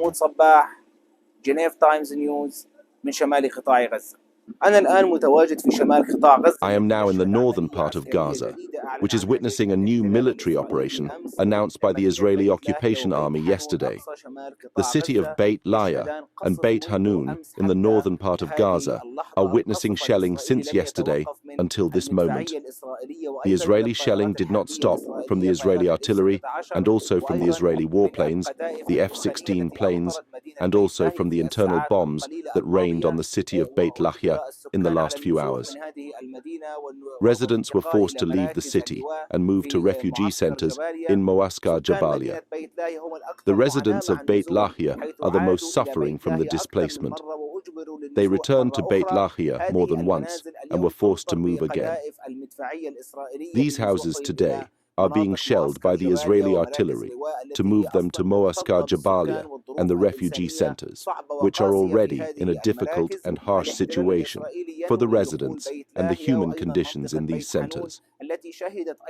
محمود صباح، جنيف تايمز نيوز من شمال قطاع غزة. أنا الآن متواجد في شمال قطاع غزة. I am now in the northern part of Gaza, which is witnessing a new military operation announced by the Israeli occupation army yesterday. The city of Beit Lahia and Beit Hanun in the northern part of Gaza are witnessing shelling since yesterday until this moment. The Israeli shelling did not stop from the Israeli artillery and also from the Israeli warplanes, the F-16 planes, and also from the internal bombs that rained on the city of Beit Lahia in the last few hours. Residents were forced to leave the city and move to refugee centers in Muaskar Jabalia. The residents of Beit Lahia are the most suffering from the displacement. They returned to Beit Lahia more than once and were forced to move again. These houses today are being shelled by the Israeli artillery to move them to Muaskar Jabalia and the refugee centers, which are already in a difficult and harsh situation for the residents and the human conditions in these centers.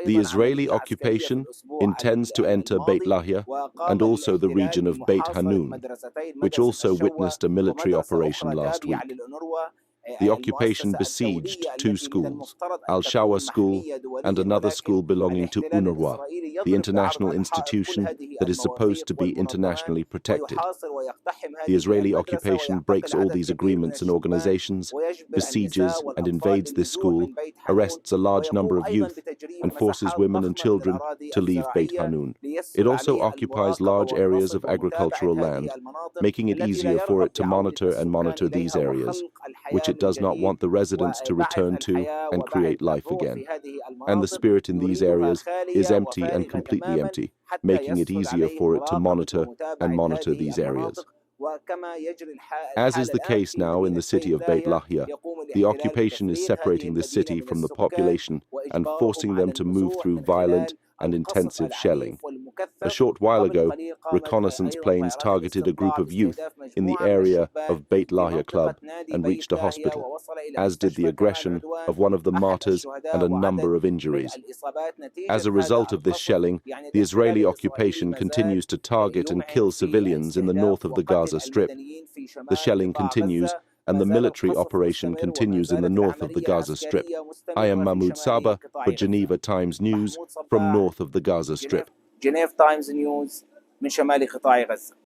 The Israeli occupation intends to enter Beit Lahia and also the region of Beit Hanun, which also witnessed a military operation last week. The occupation besieged two schools, Al-Shawa School and another school belonging to UNRWA, the international institution that is supposed to be internationally protected. The Israeli occupation breaks all these agreements and organizations, besieges and invades this school, arrests a large number of youth, and forces women and children to leave Beit Hanun. It also occupies large areas of agricultural land, making it easier for it to monitor these areas, which it does not want the residents to return to and create life again. And the spirit in these areas is empty and completely empty, making it easier for it to monitor these areas. As is the case now in the city of Beit Lahia, the occupation is separating the city from the population and forcing them to move through violent and intensive shelling. A short while ago, reconnaissance planes targeted a group of youth in the area of Beit Lahia Club and reached a hospital, as did the aggression of one of the martyrs and a number of injuries. As a result of this shelling, the Israeli occupation continues to target and kill civilians in the north of the Gaza Strip. The shelling continues, and the military operation continues in the north of the Gaza Strip. I am Mahmoud Sabah for Geneva Times News from north of the Gaza Strip. Geneva Times News من شمال قطاع غزة.